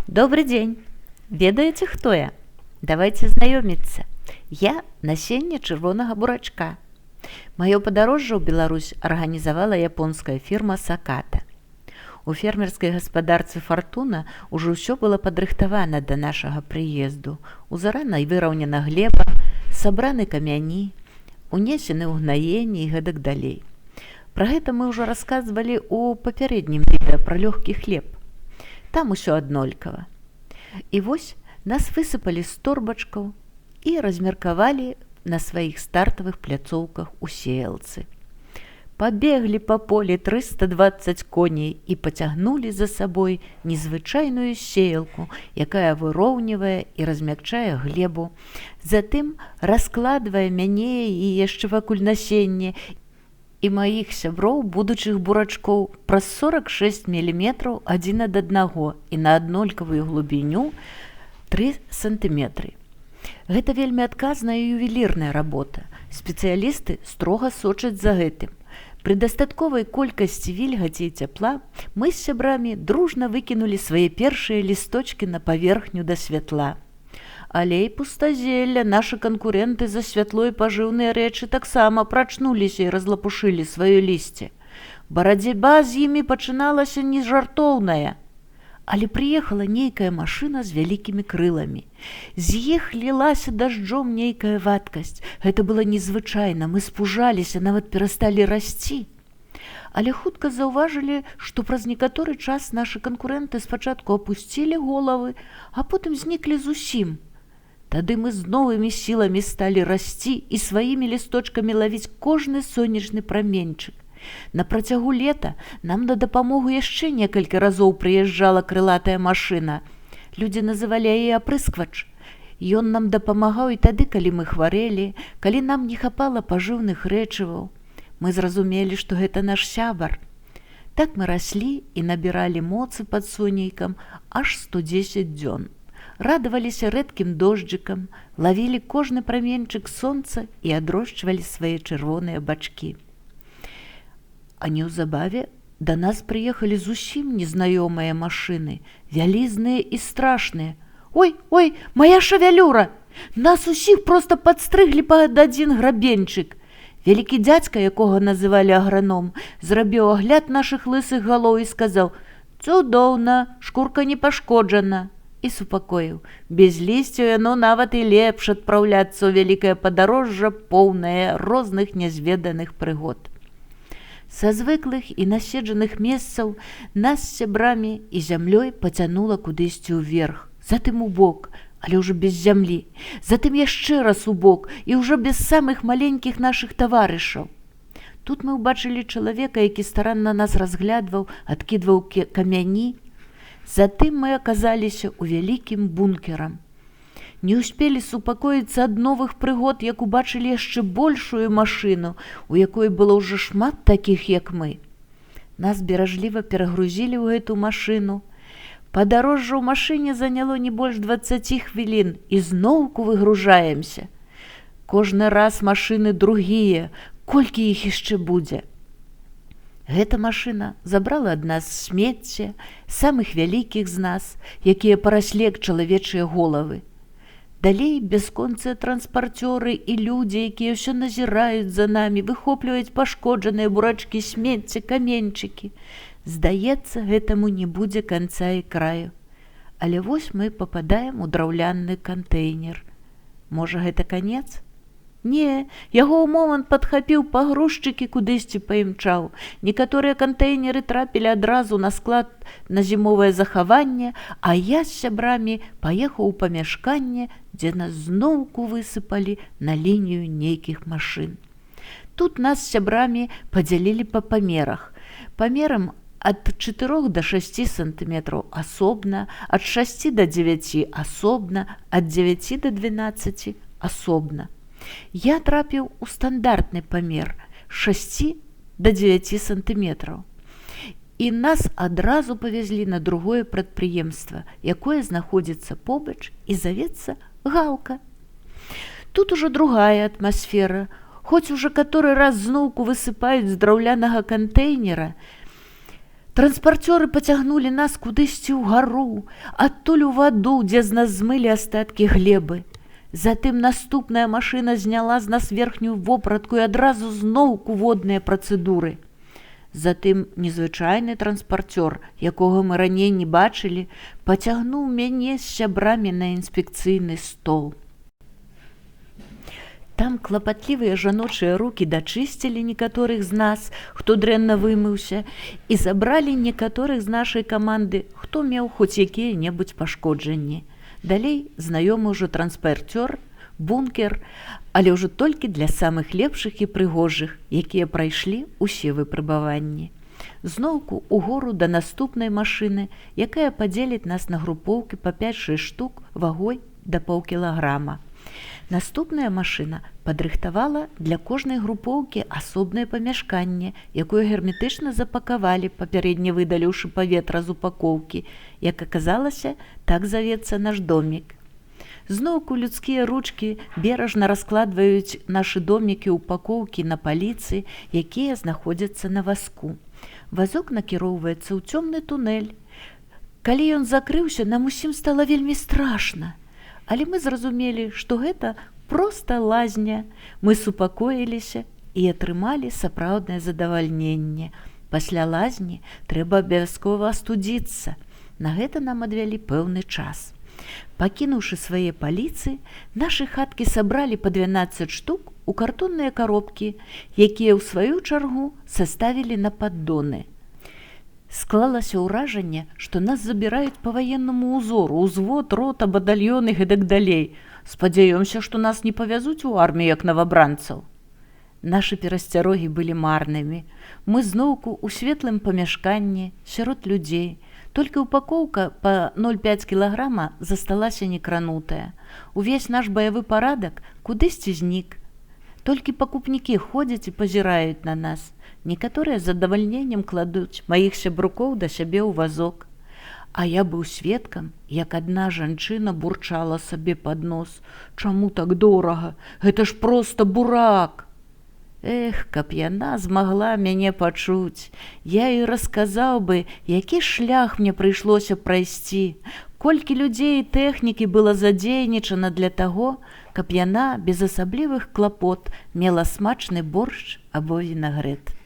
Добрый день! Ведаеце, хто я? Давайте знаёміцца. Я насенне чырвонага бурачка. Маё падарожжа ў Беларусь арганізавала японская фірма «Саката». У фермерскай гаспадарцы «Фартуна» ўжо ўсё было падрыхтавана да нашага прыезду. Узарана і выраўнена глеба, сабраны камяні, унесены ўгнаенні і гэтак далей. Пра гэта мы ўжо расказвалі ў папярэднім відэа пра лёгкі хлеб. Там усё аднолькава. І вось нас высыпалі з торбачкаў і размеркавалі на сваіх стартавых пляцоўках у сеялцы. Пабеглі па полі 320 коней і пацягнулі за сабой незвычайную сеялку, якая выроўнівае і размякчае глебу, затым раскладвае мяне і яшчэ вакуль насенне і маіх сяброў будучых бурачкоў праз 46 мм адзін ад аднаго і на аднолькавую глыбіню 3 сантыметры. Гэта вельмі адказная і ювелірная работа. Спецыялісты строга сочаць за гэтым. Пры дастатковай колькасці вільгаці і цяпла мы з сябрамі дружна выкінулі свае першыя лісточкі на паверхню да святла. Але і пустазелля, нашы канкурэнты за святло і пажыўныя рэчы таксама прачнуліся і разлапушылі сваё лісце. Барацьба з імі пачыналася нежартоўная. Але прыехала нейкая машына з вялікімі крыламі. З іх лілася дажджом нейкая вадкасць. Гэта было незвычайна, мы спужаліся, нават перасталі расці. Але хутка заўважылі, што праз некаторы час нашы канкурэнты спачатку апусцілі головы, а потым зніклі зусім. Тады мы з новымі сіламі сталі расці і сваімі лісточкамі лавіць кожны сонечны праменьчык. На працягу лета нам на дапамогу яшчэ некалькі разоў прыязджала крылатая машына. Людзі называлі яе апрысквач. Ён нам дапамагаў і тады, калі мы хварэлі, калі нам не хапала пажыўных рэчываў. Мы зразумелі, што гэта наш сябар. Так мы раслі і набіралі моцы пад сонейкам аж 110 дзён. Радаваліся рэдкім дожджыкам, лавілі кожны праменьчык сонца і адрошчвалі свае чырвоныя бачкі. А неўзабаве да нас прыехалі зусім незнаёмыя машыны, вялізныя і страшныя. Ой, моя шавялюра! Нас усіх проста падстрыглі пад адзін грабеньчык. Вялікі дзядзька, якога называлі аграном, зрабіў агляд нашых лысых галоў і сказаў: «Цудоўна, шкурка не пашкоджана». І супакоіў: без лісця яно нават і лепш адпраўляцца ў вялікае падарожжа, поўнае розных нязведаных прыгод. Са звыклых і наседжаных месцаў нас з сябрамі і зямлёй пацянула кудысьці ўверх, затым у бок, але ўжо без зямлі, затым яшчэ раз у бок і ўжо без самых маленькіх нашых таварышаў. Тут мы ўбачылі чалавека, які старанна нас разглядваў, адкідваў камяні. Затым мы аказаліся ў вялікім бункерам. Не ўспелі супакоіцца ад новых прыгод, як убачылі яшчэ большую машыну, у якой было ўжо шмат такіх, як мы. Нас беражліва перагрузілі ў гэту машыну. Падарожжа ў машыне заняло не больш 20 хвілін, і зноўку выгружаемся. Кожны раз машыны другія, колькі іх яшчэ будзе. Гэта машына забрала ад нас смецце, самых вялікіх з нас, якія параслі як чалавечыя головы. Далей бясконцыя транспарцёры і людзі, якія ўсё назіраюць за намі, выхопліваюць пашкоджаныя бурачкі, смецце, каменьчыкі. Здаецца, гэтаму не будзе канца і краю. Але вось мы пападаем у драўляны кантэйнер. Можа, гэта канец? Не, яго ў момант падхапіў пагрузчык і кудысьці паімчаў. Некаторыя кантэйнеры трапілі адразу на склад на зімовае захаванне, а я з сябрамі паехаў у памяшканне, дзе нас зноўку высыпалі на лінію нейкіх машын. Тут нас з сябрамі падзялілі па памерах. Памерам ад 4 до 6 сантыметраў асобна, ад 6 до 9 асобна, ад 9 до 12 асобна. Я трапіў у стандартны памер 6 до 9 сантыметраў. І нас адразу павезлі на другое прадпрыемства, якое знаходзіцца побач і завецца Галка. Тут ужо другая атмасфера. Хоць уже каторы раз зноўку высыпаюць з драўлянага кантэйнера, Транспарцёры пацягнулі нас кудысьці ўгару, адтуль у ваду, дзе з нас змылі астаткі глебы. Затым наступная машына зняла з нас верхнюю вопратку і адразу зноўку водныя працэдуры. Затым незвычайны транспарцёр, якога мы раней не бачылі, пацягнуў мяне з сябрамі на інспекцыйны стол. Там клапатлівыя жаночыя рукі дачысцілі некаторых з нас, хто дрэнна вымыўся, і забралі некаторых з нашай каманды, хто меў хоць якія-небудзь пашкоджанні. Далей знаёмы ўжо транспарцёр, бункер, але ўжо толькі для самых лепшых і прыгожых, якія прайшлі ўсе выпрабаванні. Зноўку угору да наступнай машыны, якая падзеліць нас на групоўкі па 5-6 штук вагой да паўкілаграма. Наступная машына падрыхтавала для кожнай групоўкі асобнае памяшканне, якое герметычна запакавалі, папярэдне выдаліўшы паветра з упакоўкі. Як аказалася, так завецца наш домік. Зноўку людскія ручкі беражна раскладваюць нашы домікі упакоўкі на паліцы, якія знаходзяцца на вазку. Вазок накіроўваецца ў цёмны тунэль. Калі ён закрыўся, нам усім стала вельмі страшна. Але мы зразумелі, што гэта проста лазня. Мы супакоіліся і атрымалі сапраўднае задавальненне. Пасля лазні трэба абавязкова астудзіцца. На гэта нам адвялі пэўны час. Пакінуўшы свае паліцы, нашы хаткі сабралі па 12 штук у картонныя каробкі, якія ў сваю чаргу саставілі на паддоны. Склалася ўражанне, што нас забіраюць па ваеннаму ўзору, узвод, рота, батальён і гэтак далей. Спадзяёмся, што нас не павязуць у армію, як навабранцаў. Нашы перасцярогі былі марнымі. Мы зноўку ў светлым памяшканні, сярод людзей. Толькі упакоўка па 0,5 кілаграма засталася некранутая. Увесь наш баявы парадак кудысьці знік. Толькі пакупнікі ходзяць і пазіраюць на нас. Некаторыя з задавальненнем кладуць маіх сябрукоў да сябе ў вазок. А я быў сведкам, як адна жанчына бурчала сабе пад нос. Чаму так дорага? Гэта ж проста бурак! Эх, каб яна змагла мяне пачуць, я ёй расказаў бы, які шлях мне прыйшлося прайсці, колькі людзей і тэхнікі было задзейнічана для таго, каб яна без асаблівых клапот мела смачны боршч або вінагрэт.